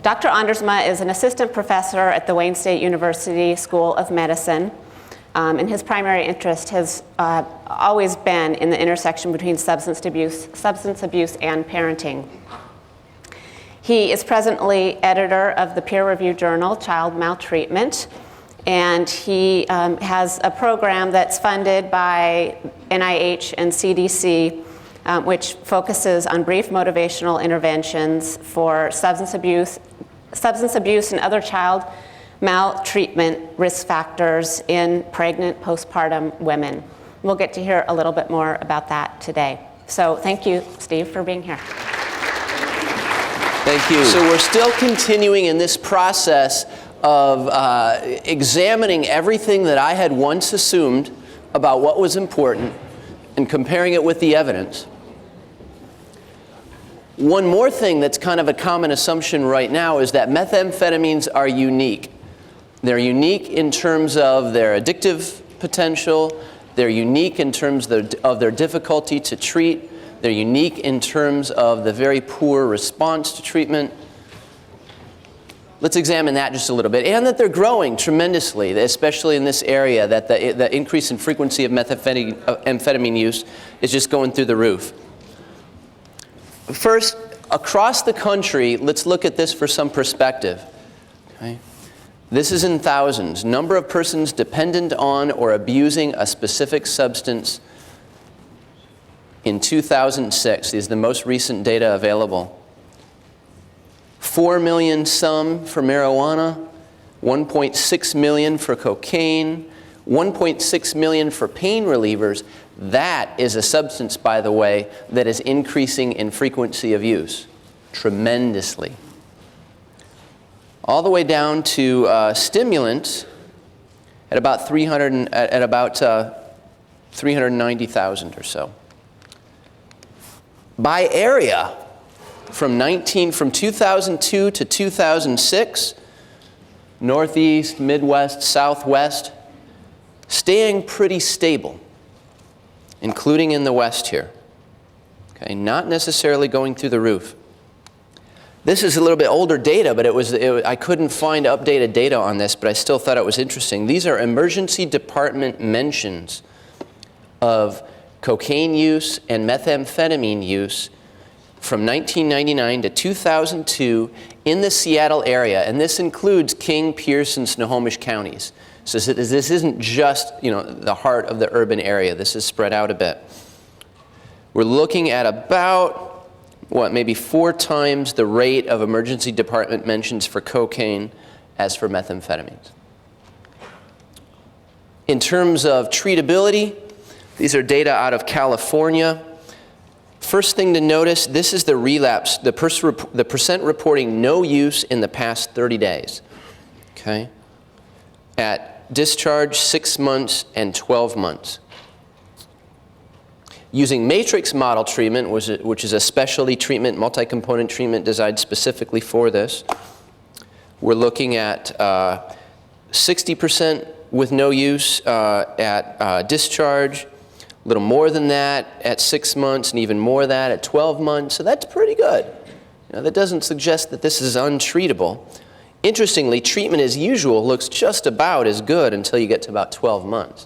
Dr. Andersma is an assistant professor at the Wayne State University School of Medicine, and his primary interest has always been in the intersection between substance abuse and parenting. He is presently editor of the peer-reviewed journal Child Maltreatment, and he has a program that's funded by NIH and CDC, which focuses on brief motivational interventions for substance abuse and other child maltreatment risk factors in pregnant, postpartum women. We'll get to hear a little bit more about that today. So thank you, Steve, for being here. Thank you. So we're still continuing in this process of examining everything that I had once assumed about what was important and comparing it with the evidence. One more thing that's kind of a common assumption right now is that methamphetamines are unique. They're unique in terms of their addictive potential. They're unique in terms of their difficulty to treat. They're unique in terms of the very poor response to treatment. Let's examine that just a little bit. And that they're growing tremendously, especially in this area, that the increase in frequency of methamphetamine use is just going through the roof. First, across the country, let's look at this for some perspective. Okay. This is in thousands. Number of persons dependent on or abusing a specific substance in 2006. These are the most recent data available. 4 million some for marijuana, 1.6 million for cocaine, 1.6 million for pain relievers. That is a substance, by the way, that is increasing in frequency of use tremendously. All the way down to stimulants at about 390,000 or so. By area, from 2002 to 2006, Northeast, Midwest, Southwest, staying pretty stable, including in the West here. Okay, not necessarily going through the roof. This is a little bit older data, but I couldn't find updated data on this, but I still thought it was interesting. These are emergency department mentions of cocaine use and methamphetamine use from 1999 to 2002 in the Seattle area, and this includes King, Pierce, and Snohomish counties. So this isn't just, the heart of the urban area. This is spread out a bit. We're looking at about, maybe 4 times the rate of emergency department mentions for cocaine as for methamphetamines. In terms of treatability, these are data out of California. First thing to notice, this is the relapse, the percent reporting no use in the past 30 days. Okay? At discharge, 6 months and 12 months. Using matrix model treatment, which is a specialty treatment, multi-component treatment designed specifically for this, we're looking at 60% with no use at discharge, a little more than that at 6 months, and even more of that at 12 months. So that's pretty good. That doesn't suggest that this is untreatable. Interestingly, treatment as usual looks just about as good until you get to about 12 months.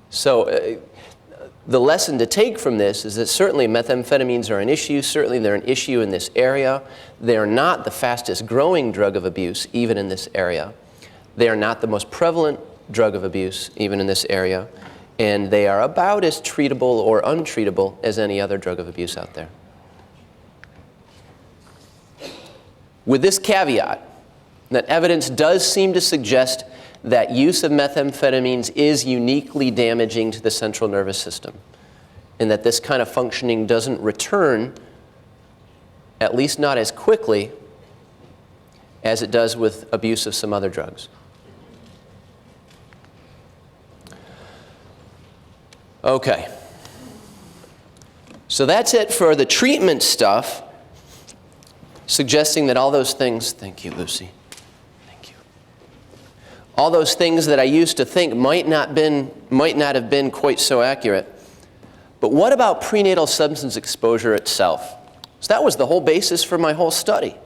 So the lesson to take from this is that certainly methamphetamines are an issue. Certainly they're an issue in this area. They are not the fastest growing drug of abuse, even in this area. They are not the most prevalent drug of abuse, even in this area. And they are about as treatable or untreatable as any other drug of abuse out there. With this caveat, that evidence does seem to suggest that use of methamphetamines is uniquely damaging to the central nervous system, and that this kind of functioning doesn't return, at least not as quickly as it does with abuse of some other drugs. Okay. So that's it for the treatment stuff, suggesting that all those things, thank you, Lucy. All those things that I used to think might not have been quite so accurate. But what about prenatal substance exposure itself? So that was the whole basis for my whole study.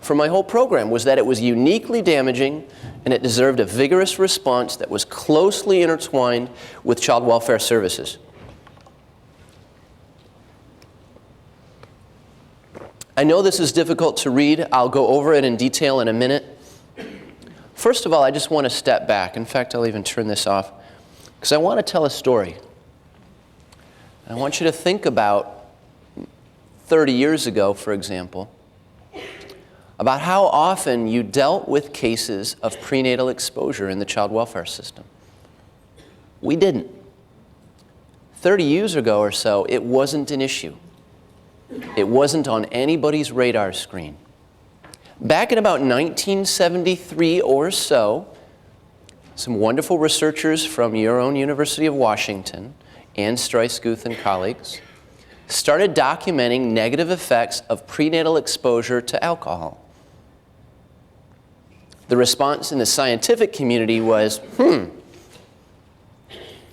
for my whole program was that it was uniquely damaging and it deserved a vigorous response that was closely intertwined with child welfare services. I know this is difficult to read. I'll go over it in detail in a minute. First of all, I just want to step back. In fact, I'll even turn this off, because I want to tell a story. I want you to think about 30 years ago, for example, about how often you dealt with cases of prenatal exposure in the child welfare system. We didn't. 30 years ago or so, it wasn't an issue. It wasn't on anybody's radar screen. Back in about 1973 or so, some wonderful researchers from your own University of Washington, Ann Streisguth and colleagues, started documenting negative effects of prenatal exposure to alcohol. The response in the scientific community was,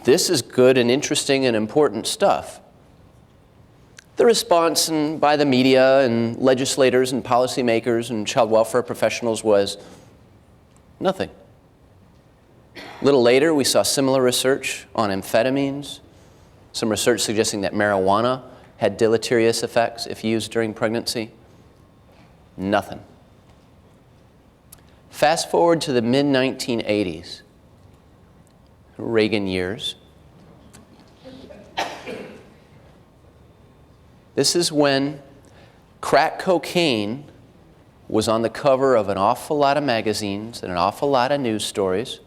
this is good and interesting and important stuff. The response by the media and legislators and policymakers and child welfare professionals was nothing. A little later, we saw similar research on amphetamines, some research suggesting that marijuana had deleterious effects if used during pregnancy. Nothing. Fast forward to the mid-1980s, Reagan years. This is when crack cocaine was on the cover of an awful lot of magazines and an awful lot of news stories.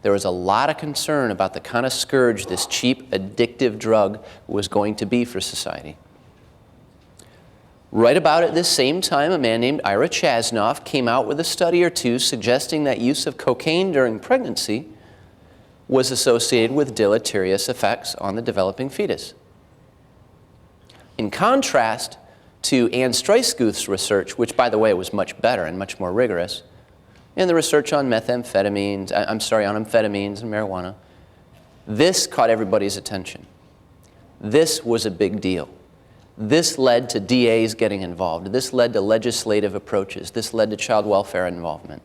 There was a lot of concern about the kind of scourge this cheap, addictive drug was going to be for society. Right about at this same time, a man named Ira Chasnoff came out with a study or two suggesting that use of cocaine during pregnancy was associated with deleterious effects on the developing fetus. In contrast to Ann Streisguth's research, which, by the way, was much better and much more rigorous, and the research on on amphetamines and marijuana, this caught everybody's attention. This was a big deal. This led to DAs getting involved. This led to legislative approaches. This led to child welfare involvement.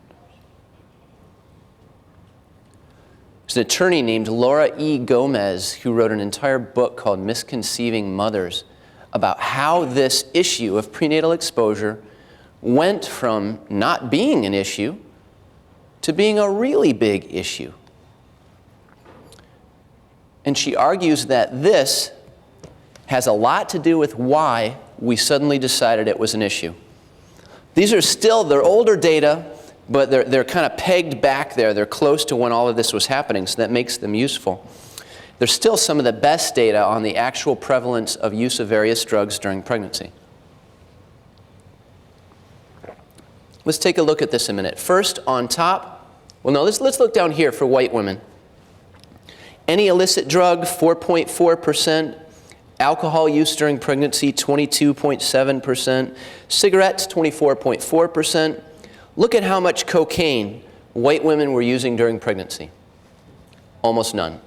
There's an attorney named Laura E. Gomez who wrote an entire book called Misconceiving Mothers about how this issue of prenatal exposure went from not being an issue to being a really big issue. And she argues that this has a lot to do with why we suddenly decided it was an issue. These are still, they're older data, but they're kind of pegged back there. They're close to when all of this was happening, so that makes them useful. There's still some of the best data on the actual prevalence of use of various drugs during pregnancy. Let's take a look at this a minute. First, on top, well, no, let's look down here for white women. Any illicit drug, 4.4%. Alcohol use during pregnancy, 22.7%. Cigarettes, 24.4%. Look at how much cocaine white women were using during pregnancy. Almost none.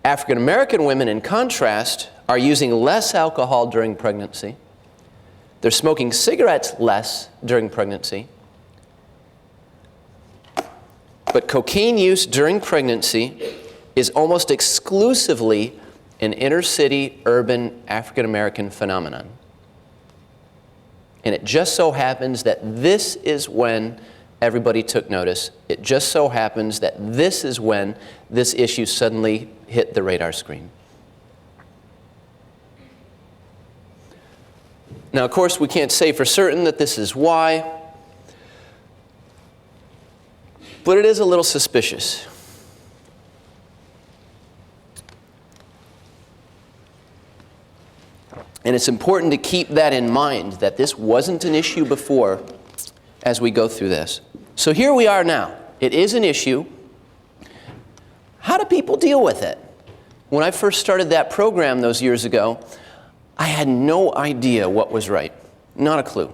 African American women, in contrast, are using less alcohol during pregnancy. They're smoking cigarettes less during pregnancy. But cocaine use during pregnancy is almost exclusively an inner-city, urban, African American phenomenon. And it just so happens that this is when everybody took notice. It just so happens that this is when this issue suddenly hit the radar screen. Now, of course, we can't say for certain that this is why, but it is a little suspicious. And it's important to keep that in mind, that this wasn't an issue before as we go through this. So here we are now. It is an issue. How do people deal with it? When I first started that program those years ago, I had no idea what was right. Not a clue.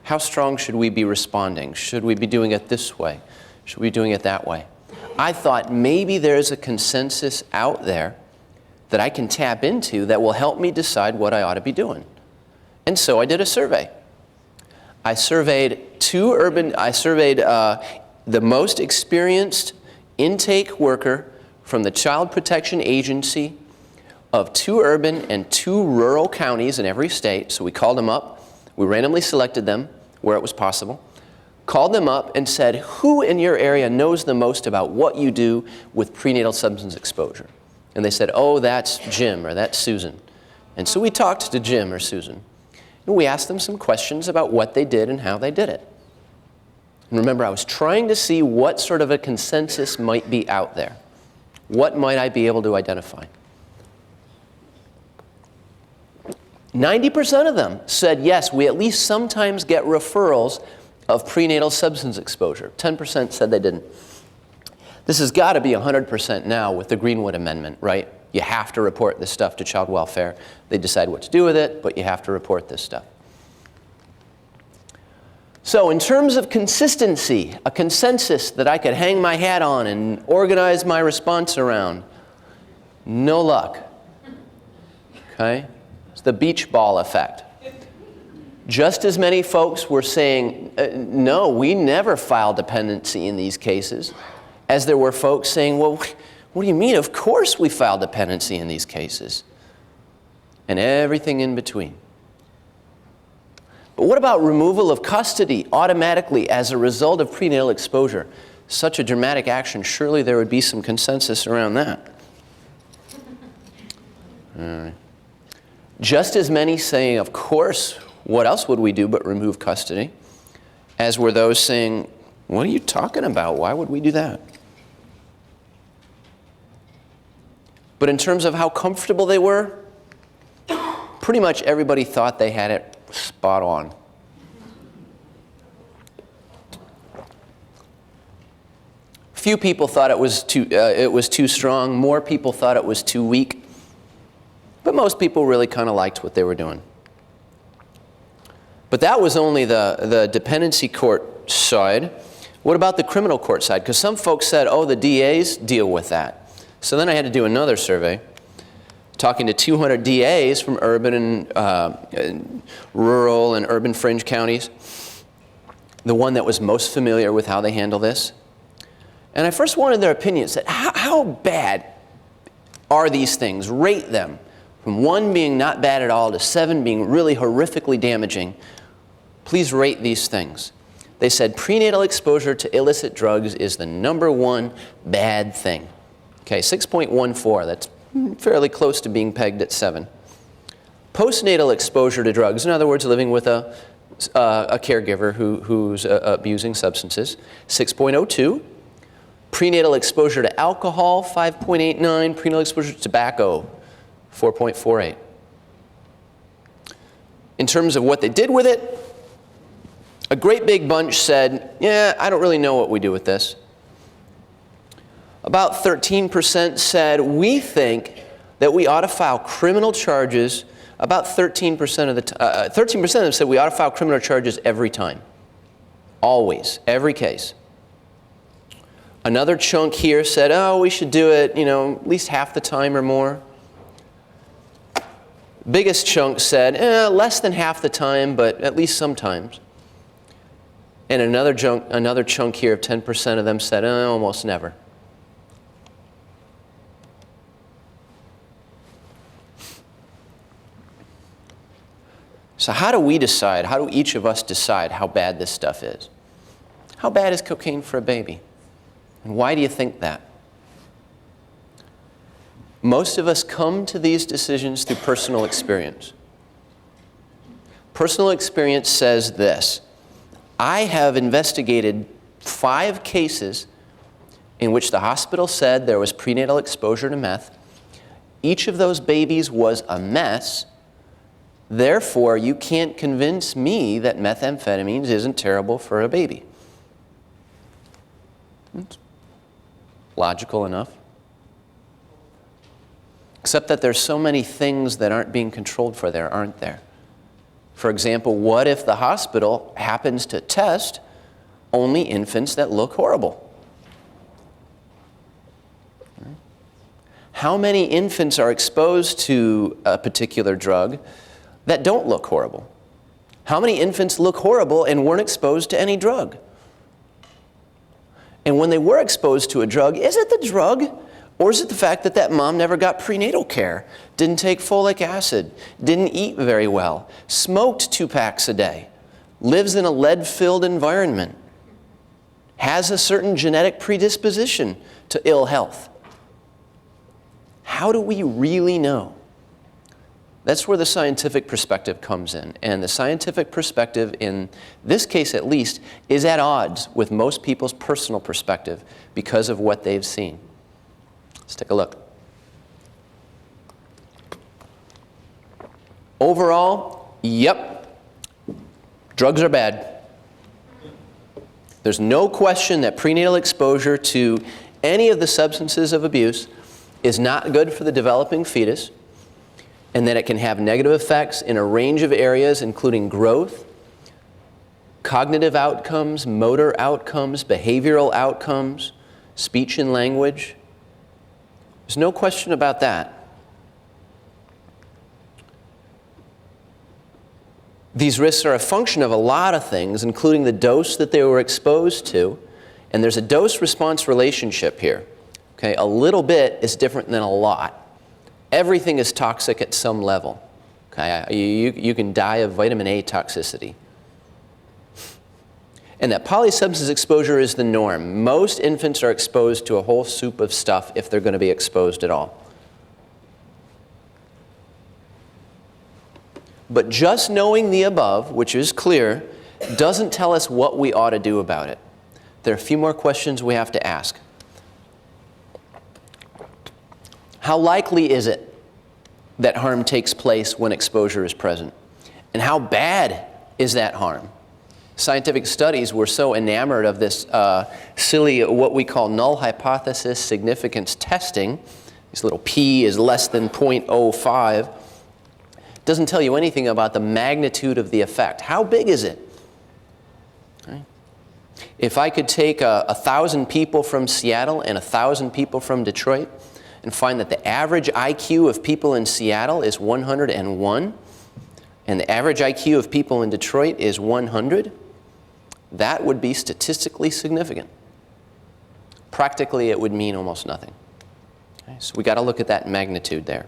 How strong should we be responding? Should we be doing it this way? Should we be doing it that way? I thought maybe there's a consensus out there that I can tap into that will help me decide what I ought to be doing. And so I did a survey. I surveyed the most experienced intake worker from the Child Protection Agency of 2 urban and 2 rural counties in every state. So we called them up. We randomly selected them where it was possible. Called them up and said, who in your area knows the most about what you do with prenatal substance exposure? And they said, oh, that's Jim or that's Susan. And so we talked to Jim or Susan. And we asked them some questions about what they did and how they did it. And remember, I was trying to see what sort of a consensus might be out there. What might I be able to identify? 90% of them said, yes, we at least sometimes get referrals of prenatal substance exposure. 10% said they didn't. This has got to be 100% now with the Greenwood Amendment, right? You have to report this stuff to child welfare. They decide what to do with it, but you have to report this stuff. So in terms of consistency, a consensus that I could hang my hat on and organize my response around, no luck. Okay? It's the beach ball effect. Just as many folks were saying, no, we never file dependency in these cases, as there were folks saying, well, what do you mean? Of course we file dependency in these cases. And everything in between. But what about removal of custody automatically as a result of prenatal exposure? Such a dramatic action, surely there would be some consensus around that. Just as many saying, of course, what else would we do but remove custody? As were those saying, what are you talking about? Why would we do that? But in terms of how comfortable they were, pretty much everybody thought they had it spot on. Few people thought it was too strong. More people thought it was too weak. But most people really kind of liked what they were doing. But that was only the dependency court side. What about the criminal court side? Because some folks said, oh, the DAs deal with that. So then I had to do another survey, talking to 200 DAs from urban and rural and urban fringe counties, the one that was most familiar with how they handle this. And I first wanted their opinions. Said, how bad are these things? Rate them. From 1 being not bad at all to 7 being really horrifically damaging. Please rate these things. They said prenatal exposure to illicit drugs is the #1 bad thing. Okay, 6.14, that's fairly close to being pegged at 7. Postnatal exposure to drugs, in other words, living with a caregiver who's abusing substances, 6.02. Prenatal exposure to alcohol, 5.89. Prenatal exposure to tobacco, 4.48. In terms of what they did with it, a great big bunch said, yeah, I don't really know what we do with this. About 13% said, we think that we ought to file criminal charges. About 13% of them said we ought to file criminal charges every time. Always, every case. Another chunk here said, oh, we should do it, at least half the time or more. Biggest chunk said, less than half the time, but at least sometimes. And another chunk here of 10% of them said, almost never. So how do we decide, how do each of us decide how bad this stuff is? How bad is cocaine for a baby? And why do you think that? Most of us come to these decisions through personal experience. Personal experience says this: I have investigated 5 cases in which the hospital said there was prenatal exposure to meth. Each of those babies was a mess. Therefore, you can't convince me that methamphetamines isn't terrible for a baby. It's logical enough. Except that there's so many things that aren't being controlled for there, aren't there? For example, what if the hospital happens to test only infants that look horrible? How many infants are exposed to a particular drug that don't look horrible? How many infants look horrible and weren't exposed to any drug? And when they were exposed to a drug, is it the drug? Or is it the fact that that mom never got prenatal care, didn't take folic acid, didn't eat very well, smoked 2 packs a day, lives in a lead-filled environment, has a certain genetic predisposition to ill health? How do we really know? That's where the scientific perspective comes in. And the scientific perspective, in this case at least, is at odds with most people's personal perspective because of what they've seen. Let's take a look. Overall, yep, drugs are bad. There's no question that prenatal exposure to any of the substances of abuse is not good for the developing fetus, and that it can have negative effects in a range of areas, including growth, cognitive outcomes, motor outcomes, behavioral outcomes, speech and language. There's no question about that. These risks are a function of a lot of things, including the dose that they were exposed to, and there's a dose-response relationship here. Okay, a little bit is different than a lot. Everything is toxic at some level. Okay, you can die of vitamin A toxicity. And that polysubstance exposure is the norm. Most infants are exposed to a whole soup of stuff if they're going to be exposed at all. But just knowing the above, which is clear, doesn't tell us what we ought to do about it. There are a few more questions we have to ask. How likely is it that harm takes place when exposure is present? And how bad is that harm? Scientific studies were so enamored of this silly, what we call null hypothesis significance testing. This little p is less than 0.05. Doesn't tell you anything about the magnitude of the effect. How big is it? Right? If I could take 1,000 people from Seattle and 1,000 people from Detroit and find that the average IQ of people in Seattle is 101 and the average IQ of people in Detroit is 100, that would be statistically significant. Practically, it would mean almost nothing. Okay, so we got to look at that magnitude there.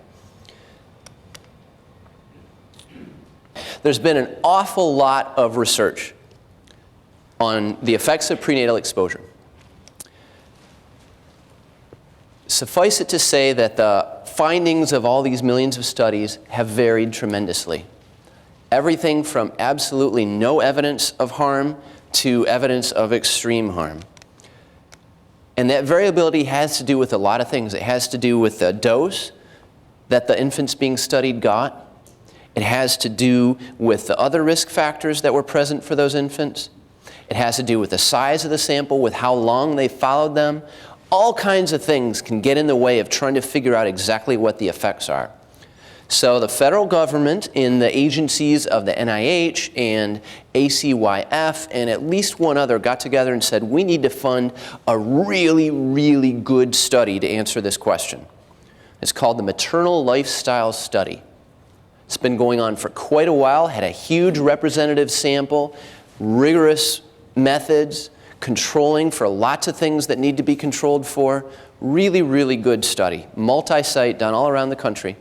There's been an awful lot of research on the effects of prenatal exposure. Suffice it to say that the findings of all these millions of studies have varied tremendously. Everything from absolutely no evidence of harm to evidence of extreme harm. And that variability has to do with a lot of things. It has to do with the dose that the infants being studied got. It has to do with the other risk factors that were present for those infants. It has to do with the size of the sample, with how long they followed them. All kinds of things can get in the way of trying to figure out exactly what the effects are. So the federal government, in the agencies of the NIH and ACYF and at least one other, got together and said, we need to fund a really, really good study to answer this question. It's called the Maternal Lifestyle Study. It's been going on for quite a while, had a huge representative sample, rigorous methods, controlling for lots of things that need to be controlled for. Really, really good study. Multi-site, done all around the country.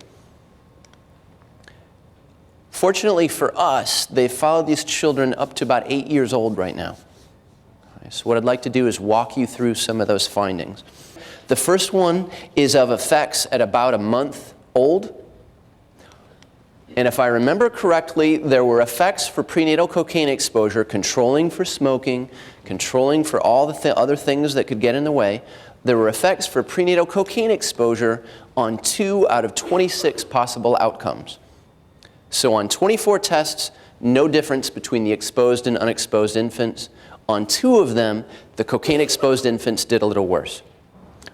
Fortunately for us, they've followed these children up to about 8 years old right now. So what I'd like to do is walk you through some of those findings. The first one is of effects at about a month old. And if I remember correctly, there were effects for prenatal cocaine exposure, controlling for smoking, controlling for all the other things that could get in the way. There were effects for prenatal cocaine exposure on 2 out of 26 possible outcomes. So on 24 tests, no difference between the exposed and unexposed infants. On 2 of them, the cocaine-exposed infants did a little worse.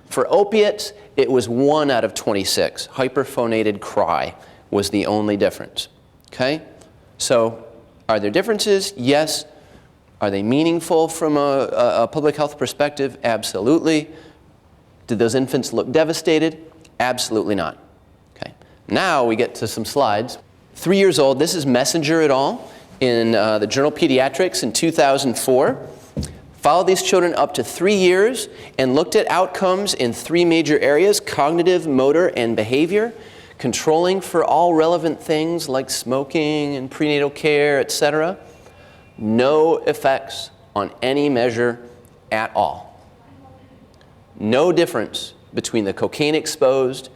For opiates, it was 1 out of 26. Hyperphonated cry was the only difference. Okay? So are there differences? Yes. Are they meaningful from a public health perspective? Absolutely. Did those infants look devastated? Absolutely not. Okay. Now we get to some slides. 3 years old, this is Messenger et al. in the journal Pediatrics in 2004. Followed these children up to 3 years and looked at outcomes in 3 major areas: cognitive, motor, and behavior, controlling for all relevant things like smoking and prenatal care, etc. No effects on any measure at all. No difference between the cocaine exposed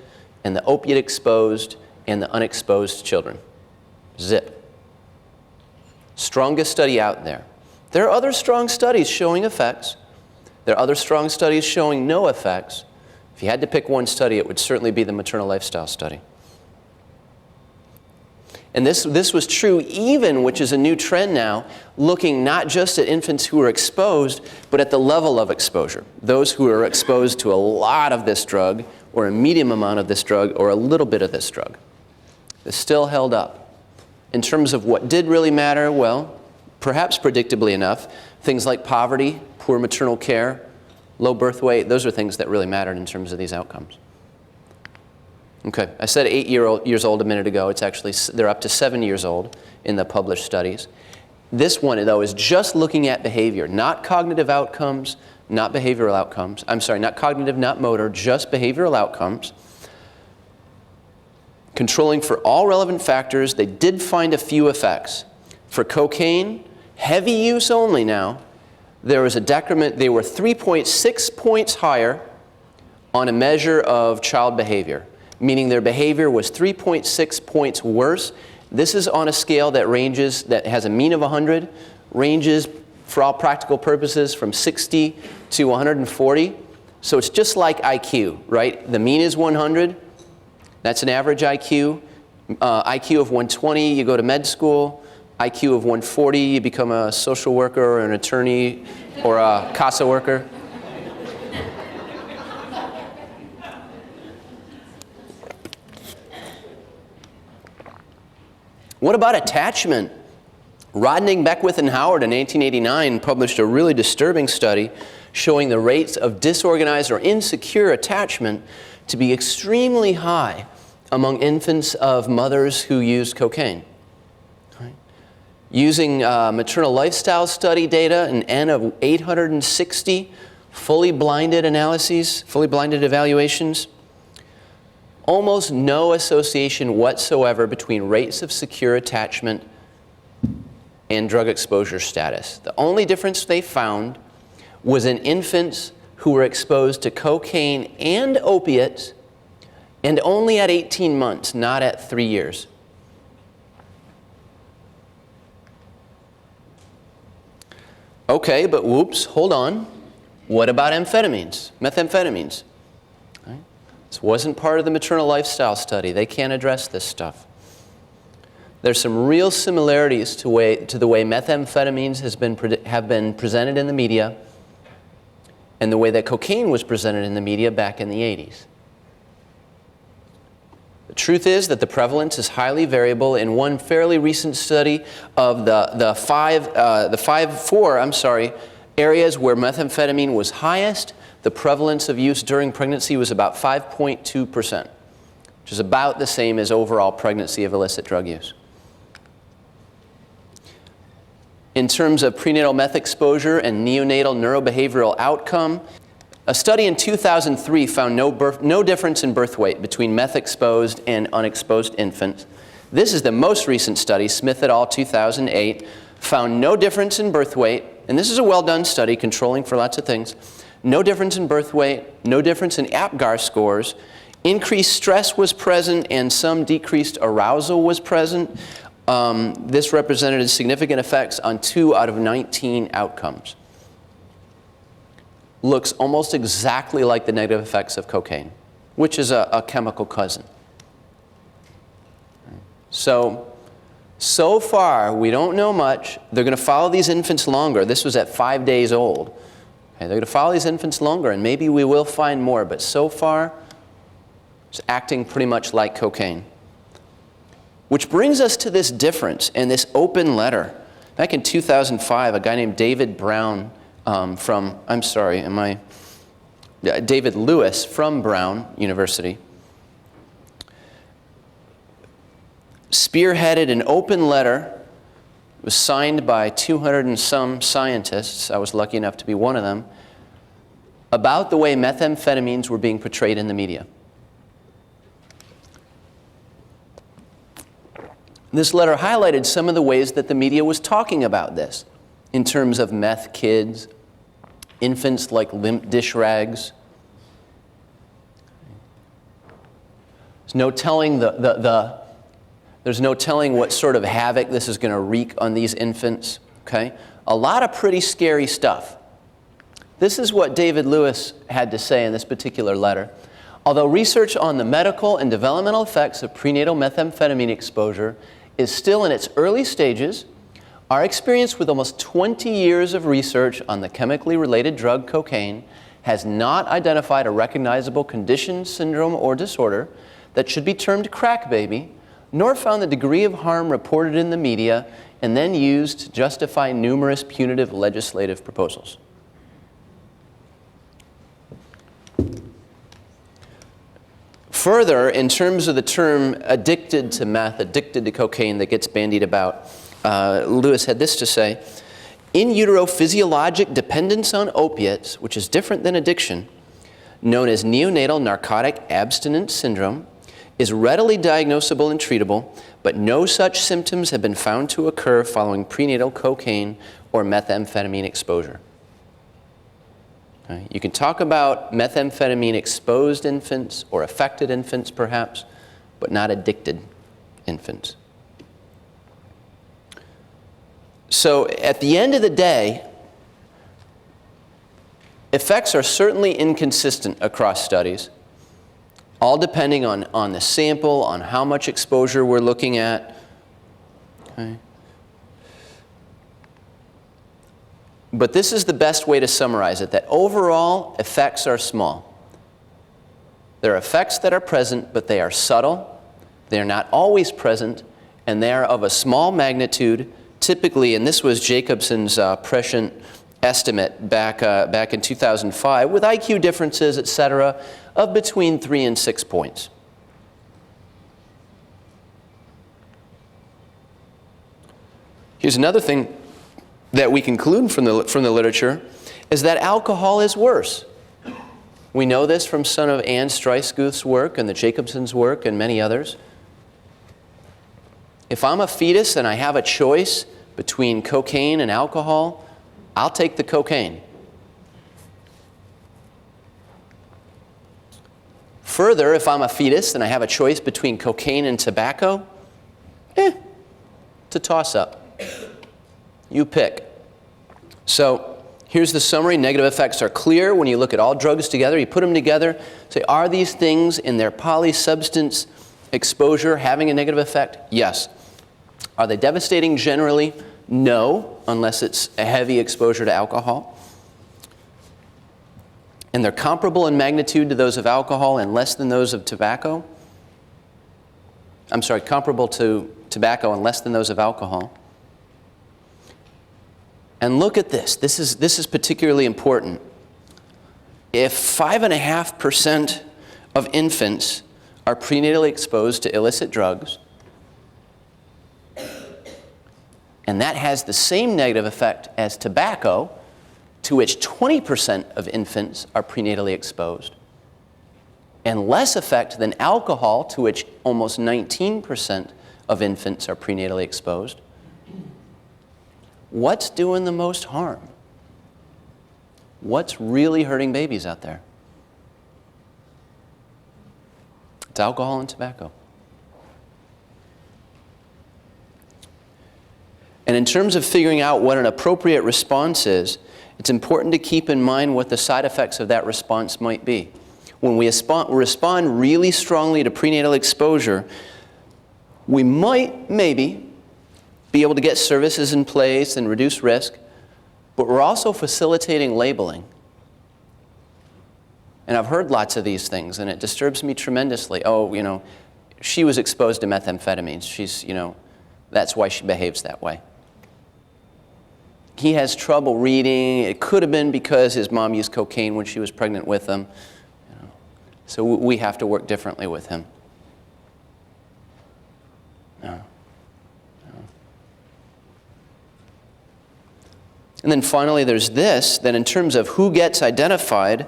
and the opiate exposed and the unexposed children. Zip. Strongest study out there. There are other strong studies showing effects. There are other strong studies showing no effects. If you had to pick one study, it would certainly be the maternal lifestyle study. And this was true even, which is a new trend now, looking not just at infants who are exposed, but at the level of exposure. Those who are exposed to a lot of this drug, or a medium amount of this drug, or a little bit of this drug. This still held up. In terms of what did really matter, well, perhaps predictably enough, things like poverty, poor maternal care, low birth weight, those are things that really mattered in terms of these outcomes. Okay, I said 8 years old a minute ago. It's actually, they're up to 7 years old in the published studies. This one, though, is just looking at behavior, not cognitive outcomes, not behavioral outcomes. I'm sorry, not cognitive, not motor, just behavioral outcomes. Controlling for all relevant factors, they did find a few effects. For cocaine, heavy use only now, there was a decrement. They were 3.6 points higher on a measure of child behavior, meaning their behavior was 3.6 points worse. This is on a scale that ranges, that has a mean of 100, ranges for all practical purposes from 60 to 140. So it's just like IQ, right? The mean is 100. That's an average IQ. IQ of 120, you go to med school. IQ of 140, you become a social worker or an attorney or a CASA worker. What about attachment? Rodning, Beckwith, and Howard in 1889 published a really disturbing study showing the rates of disorganized or insecure attachment to be extremely high among infants of mothers who used cocaine. Using maternal lifestyle study data, an N of 860, fully blinded analyses, fully blinded evaluations, almost no association whatsoever between rates of secure attachment and drug exposure status. The only difference they found was in infants who were exposed to cocaine and opiates, and only at 18 months, not at 3 years. Okay, but whoops, hold on. What about amphetamines, methamphetamines? Right? This wasn't part of the maternal lifestyle study. They can't address this stuff. There's some real similarities to the way methamphetamines have been presented in the media and the way that cocaine was presented in the media back in the 80s. The truth is that the prevalence is highly variable. In one fairly recent study of the four areas where methamphetamine was highest, the prevalence of use during pregnancy was about 5.2%, which is about the same as overall pregnancy of illicit drug use. In terms of prenatal meth exposure and neonatal neurobehavioral outcome, a study in 2003 found no difference in birth weight between meth-exposed and unexposed infants. This is the most recent study, Smith et al. 2008, found no difference in birth weight, and this is a well-done study controlling for lots of things. No difference in birth weight, no difference in APGAR scores. Increased stress was present and some decreased arousal was present. This represented significant effects on 2 out of 19 outcomes. Looks almost exactly like the negative effects of cocaine, which is a chemical cousin. So far, we don't know much. They're going to follow these infants longer. This was at 5 days old. Okay, they're going to follow these infants longer, and maybe we will find more, but so far, it's acting pretty much like cocaine. Which brings us to this difference and this open letter. Back in 2005, a guy named David Brown David Lewis from Brown University spearheaded an open letter It was signed by 200 and some scientists, I was lucky enough to be one of them, about the way methamphetamines were being portrayed in the media. This letter highlighted some of the ways that the media was talking about this in terms of meth kids, infants like limp dish rags. There's no telling there's no telling what sort of havoc this is going to wreak on these infants. Okay? A lot of pretty scary stuff. This is what David Lewis had to say in this particular letter. Although research on the medical and developmental effects of prenatal methamphetamine exposure is still in its early stages, our experience with almost 20 years of research on the chemically related drug cocaine has not identified a recognizable condition, syndrome, or disorder that should be termed crack baby, nor found the degree of harm reported in the media and then used to justify numerous punitive legislative proposals. Further, in terms of the term addicted to meth, addicted to cocaine that gets bandied about, Lewis had this to say: in utero physiologic dependence on opiates, which is different than addiction, known as neonatal narcotic abstinence syndrome, is readily diagnosable and treatable, but no such symptoms have been found to occur following prenatal cocaine or methamphetamine exposure. Okay. You can talk about methamphetamine-exposed infants or affected infants, perhaps, but not addicted infants. So at the end of the day, effects are certainly inconsistent across studies, all depending on the sample, on how much exposure we're looking at. Okay. But this is the best way to summarize it, that overall effects are small. There are effects that are present, but they are subtle. They are not always present, and they are of a small magnitude, typically, and this was Jacobson's prescient estimate back in 2005, with IQ differences, et cetera, of between 3 and 6 points. Here's another thing that we conclude from the literature, is that alcohol is worse. We know this from some of Anne Streisguth's work and the Jacobson's work and many others. If I'm a fetus and I have a choice between cocaine and alcohol, I'll take the cocaine. Further, if I'm a fetus and I have a choice between cocaine and tobacco, it's a toss-up. You pick. So here's the summary. Negative effects are clear when you look at all drugs together. You put them together, say, are these things in their polysubstance exposure having a negative effect? Yes. Are they devastating generally? No, unless it's a heavy exposure to alcohol. And they're comparable in magnitude to those of alcohol and less than those of tobacco. I'm sorry, comparable to tobacco and less than those of alcohol. And look at this. This is particularly important. If 5.5% of infants are prenatally exposed to illicit drugs, and that has the same negative effect as tobacco, to which 20% of infants are prenatally exposed, and less effect than alcohol, to which almost 19% of infants are prenatally exposed, what's doing the most harm? What's really hurting babies out there? It's alcohol and tobacco. And in terms of figuring out what an appropriate response is, it's important to keep in mind what the side effects of that response might be. When we respond really strongly to prenatal exposure, we might, maybe, be able to get services in place and reduce risk, but we're also facilitating labeling. And I've heard lots of these things, and it disturbs me tremendously. Oh, you know, she was exposed to methamphetamines. She's, you know, that's why she behaves that way. He has trouble reading. It could have been because his mom used cocaine when she was pregnant with him. You know, so we have to work differently with him. No. And then finally, there's this, that in terms of who gets identified,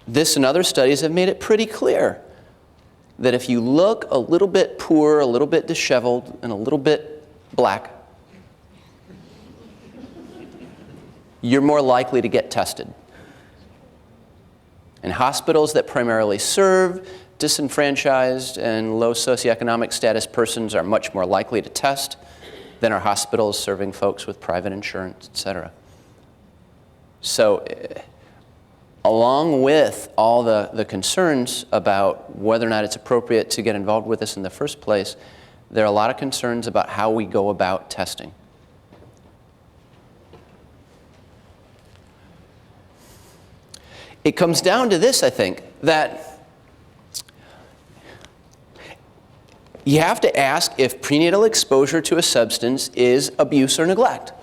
this and other studies have made it pretty clear that if you look a little bit poor, a little bit disheveled, and a little bit black, you're more likely to get tested. And hospitals that primarily serve disenfranchised and low socioeconomic status persons are much more likely to test than are hospitals serving folks with private insurance, et cetera. So, along with all the concerns about whether or not it's appropriate to get involved with this in the first place, there are a lot of concerns about how we go about testing. It comes down to this, I think, that you have to ask if prenatal exposure to a substance is abuse or neglect.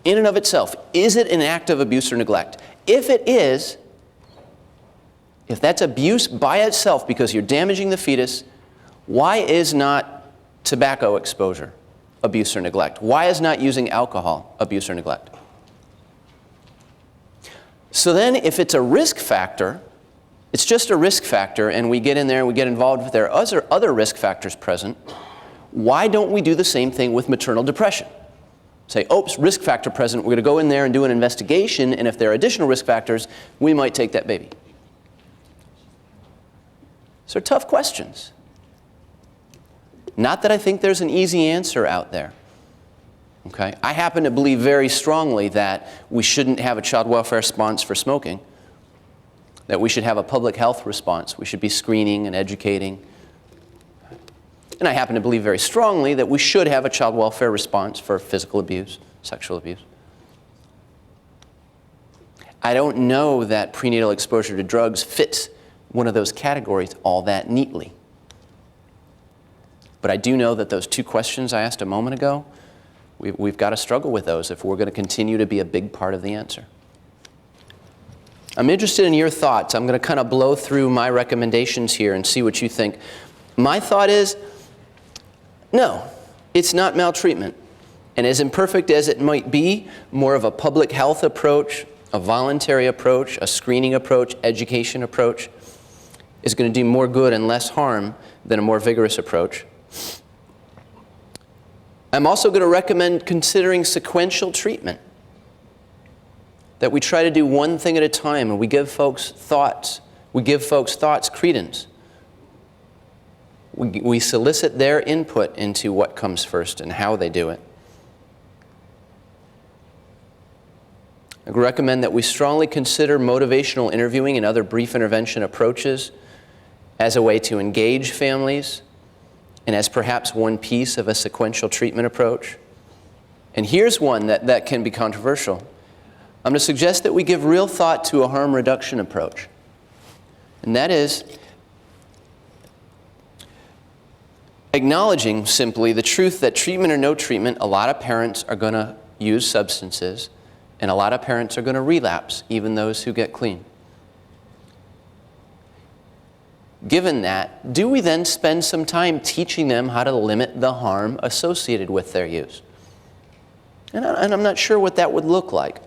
In and of itself, is it an act of abuse or neglect? If it is, if that's abuse by itself because you're damaging the fetus, why is not tobacco exposure abuse or neglect? Why is not using alcohol abuse or neglect? So then if it's a risk factor, it's just a risk factor, and we get in there and we get involved if there are other risk factors present, why don't we do the same thing with maternal depression? Say, oops, risk factor present, we're going to go in there and do an investigation, and if there are additional risk factors, we might take that baby. So tough questions. Not that I think there's an easy answer out there. Okay? I happen to believe very strongly that we shouldn't have a child welfare response for smoking, that we should have a public health response. We should be screening and educating. And I happen to believe very strongly that we should have a child welfare response for physical abuse, sexual abuse. I don't know that prenatal exposure to drugs fits one of those categories all that neatly. But I do know that those two questions I asked a moment ago, we've got to struggle with those if we're going to continue to be a big part of the answer. I'm interested in your thoughts. I'm going to kind of blow through my recommendations here and see what you think. My thought is, no, it's not maltreatment. And as imperfect as it might be, more of a public health approach, a voluntary approach, a screening approach, education approach, is going to do more good and less harm than a more vigorous approach. I'm also going to recommend considering sequential treatment. That we try to do one thing at a time and we give folks thoughts. We give folks thoughts credence. We solicit their input into what comes first and how they do it. I recommend that we strongly consider motivational interviewing and other brief intervention approaches as a way to engage families and as perhaps one piece of a sequential treatment approach. And here's one that can be controversial. I'm going to suggest that we give real thought to a harm reduction approach. And that is acknowledging simply the truth that treatment or no treatment, a lot of parents are going to use substances, and a lot of parents are going to relapse, even those who get clean. Given that, do we then spend some time teaching them how to limit the harm associated with their use? And I'm not sure what that would look like.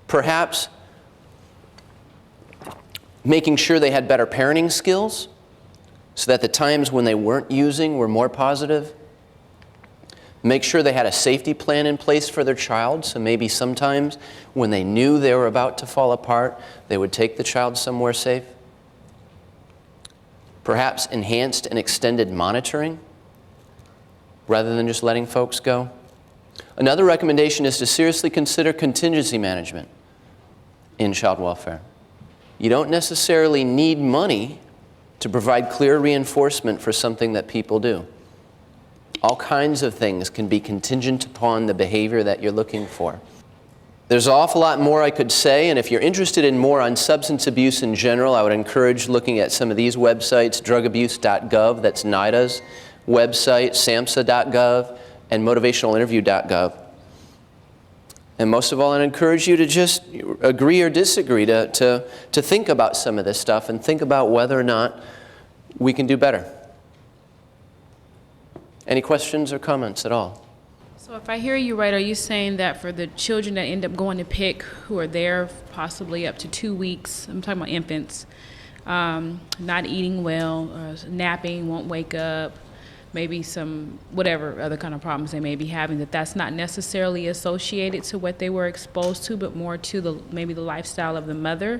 Perhaps making sure they had better parenting skills so that the times when they weren't using were more positive. Make sure they had a safety plan in place for their child, so maybe sometimes when they knew they were about to fall apart, they would take the child somewhere safe. Perhaps enhanced and extended monitoring rather than just letting folks go. Another recommendation is to seriously consider contingency management in child welfare. You don't necessarily need money to provide clear reinforcement for something that people do. All kinds of things can be contingent upon the behavior that you're looking for. There's an awful lot more I could say, and if you're interested in more on substance abuse in general, I would encourage looking at some of these websites, drugabuse.gov, that's NIDA's website, SAMHSA.gov, and motivationalinterview.gov. And most of all, I'd encourage you to just agree or disagree, to think about some of this stuff and think about whether or not we can do better. Any questions or comments at all? So if I hear you right, are you saying that for the children that end up going to PIC who are there possibly up to 2 weeks, I'm talking about infants, not eating well, napping, won't wake up, maybe some whatever other kind of problems they may be having, that's not necessarily associated to what they were exposed to, but more to maybe the lifestyle of the mother?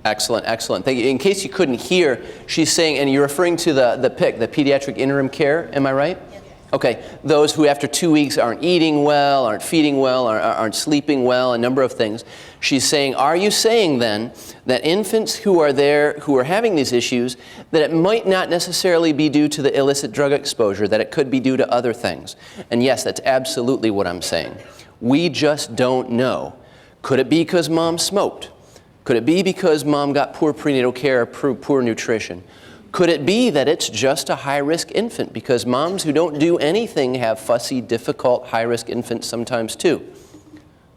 Excellent, excellent. Thank you. In case you couldn't hear, she's saying, and you're referring to the PIC, the Pediatric Interim Care, am I right? Yes. Okay, those who after 2 weeks aren't eating well, aren't feeding well, aren't sleeping well, a number of things. She's saying, are you saying then that infants who are there, who are having these issues, that it might not necessarily be due to the illicit drug exposure, that it could be due to other things? And yes, that's absolutely what I'm saying. We just don't know. Could it be because mom smoked? Could it be because mom got poor prenatal care, poor nutrition? Could it be that it's just a high-risk infant because moms who don't do anything have fussy, difficult, high-risk infants sometimes too?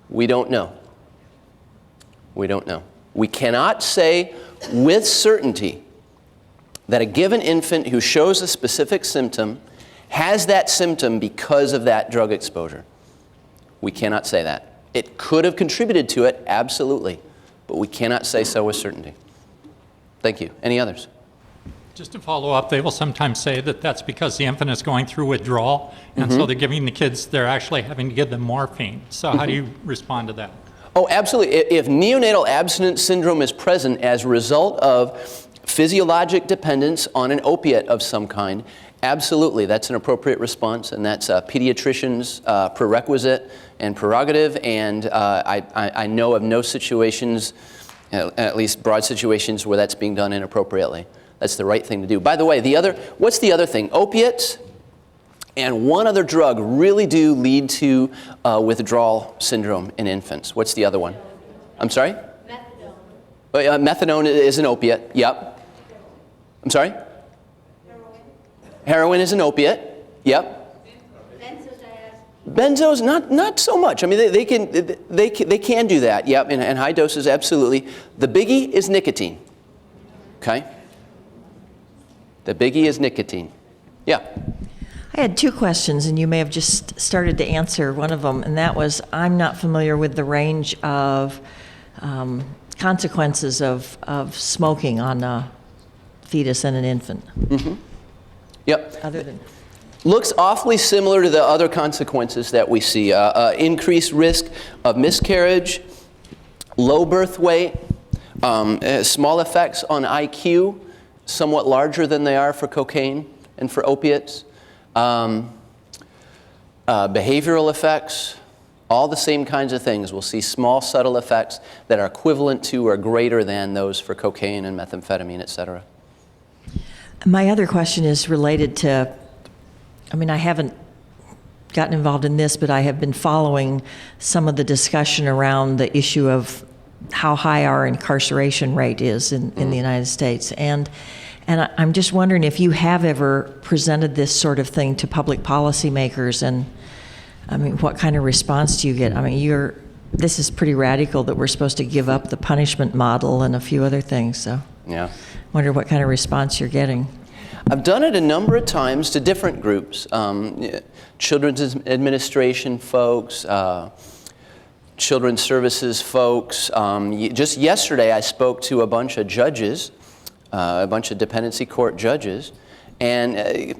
We don't know. We don't know. We cannot say with certainty that a given infant who shows a specific symptom has that symptom because of that drug exposure. We cannot say that. It could have contributed to it, absolutely, but we cannot say so with certainty. Thank you. Any others? Just to follow up, they will sometimes say that that's because the infant is going through withdrawal, and so they're giving the kids, they're actually having to give them morphine. So how do you respond to that? Oh, absolutely. If neonatal abstinence syndrome is present as a result of physiologic dependence on an opiate of some kind, absolutely, that's an appropriate response, and that's a pediatrician's prerequisite and prerogative, and I know of no situations, at least broad situations, where that's being done inappropriately. That's the right thing to do. By the way, what's the other thing? Opiates and one other drug really do lead to withdrawal syndrome in infants. What's the other one? I'm sorry? Methadone. Methadone is an opiate, yep. I'm sorry? Heroin is an opiate, yep. Benzos, not so much. I mean, they can do that, yep, in high doses, absolutely. The biggie is nicotine, okay? The biggie is nicotine. Yeah. I had two questions, and you may have just started to answer one of them, and that was, I'm not familiar with the range of consequences of smoking on a fetus and an infant. Mm-hmm. Yep. Other than looks awfully similar to the other consequences that we see. Increased risk of miscarriage, low birth weight, small effects on IQ, somewhat larger than they are for cocaine and for opiates. Behavioral effects, all the same kinds of things. We'll see small, subtle effects that are equivalent to or greater than those for cocaine and methamphetamine, et cetera. My other question is related to, I mean, I haven't gotten involved in this, but I have been following some of the discussion around the issue of how high our incarceration rate is in the United States. And I'm just wondering if you have ever presented this sort of thing to public policymakers, and I mean, what kind of response do you get? I mean, this is pretty radical that we're supposed to give up the punishment model and a few other things, so. Yeah. Wonder what kind of response you're getting. I've done it a number of times to different groups, Children's Administration folks, Children's Services folks. Just yesterday I spoke to a bunch of judges, a bunch of dependency court judges, and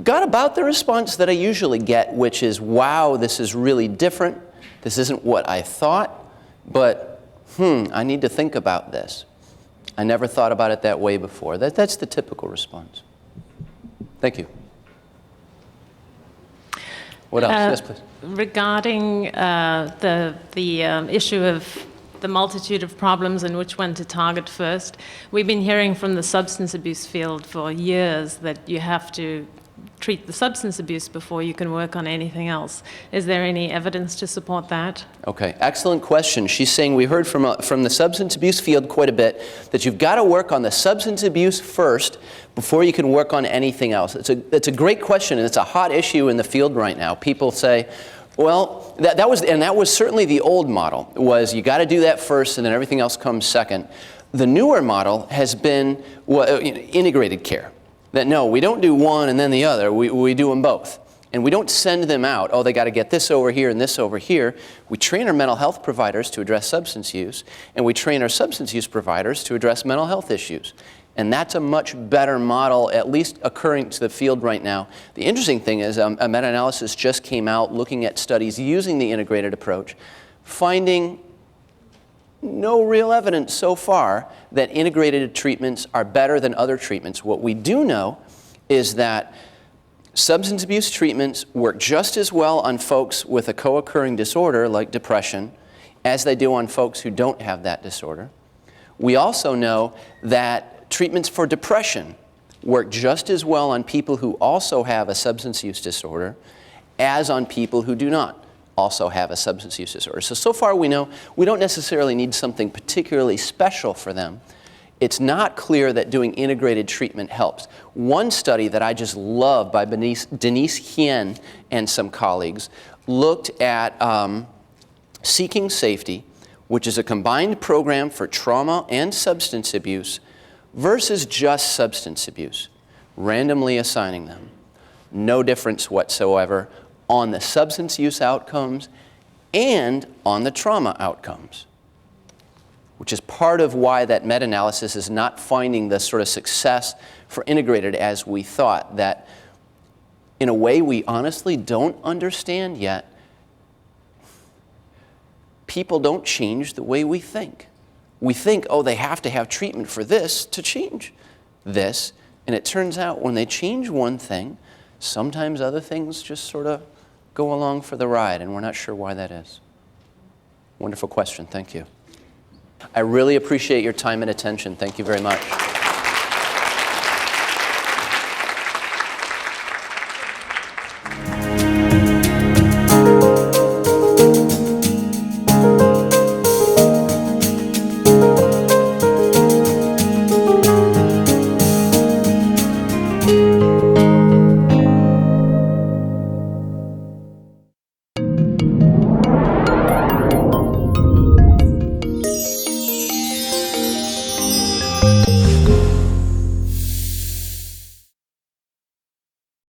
got about the response that I usually get, which is, wow, this is really different. This isn't what I thought, but I need to think about this. I never thought about it that way before. That's the typical response. Thank you. What else? Yes, please. Regarding the issue of the multitude of problems and which one to target first, we've been hearing from the substance abuse field for years that you have to treat the substance abuse before you can work on anything else. Is there any evidence to support that? Okay, excellent question. She's saying we heard from the substance abuse field quite a bit that you've got to work on the substance abuse first before you can work on anything else. It's a great question, and it's a hot issue in the field right now. People say, well, that was certainly the old model, was you got to do that first and then everything else comes second. The newer model has been integrated care. That no, we don't do one and then the other, we do them both. And we don't send them out, oh, they got to get this over here and this over here. We train our mental health providers to address substance use, and we train our substance use providers to address mental health issues. And that's a much better model, at least occurring to the field right now. The interesting thing is a meta-analysis just came out looking at studies using the integrated approach, finding no real evidence so far that integrated treatments are better than other treatments. What we do know is that substance abuse treatments work just as well on folks with a co-occurring disorder like depression as they do on folks who don't have that disorder. We also know that treatments for depression work just as well on people who also have a substance use disorder as on people who do not also have a substance use disorder. So far we know we don't necessarily need something particularly special for them. It's not clear that doing integrated treatment helps. One study that I just love by Denise Hien and some colleagues looked at Seeking Safety, which is a combined program for trauma and substance abuse versus just substance abuse, randomly assigning them. No difference whatsoever on the substance use outcomes and on the trauma outcomes, which is part of why that meta-analysis is not finding the sort of success for integrated as we thought, that in a way we honestly don't understand yet, people don't change the way we think. We think, oh, they have to have treatment for this to change this, and it turns out when they change one thing, sometimes other things just sort of go along for the ride, and we're not sure why that is. Wonderful question, thank you. I really appreciate your time and attention. Thank you very much.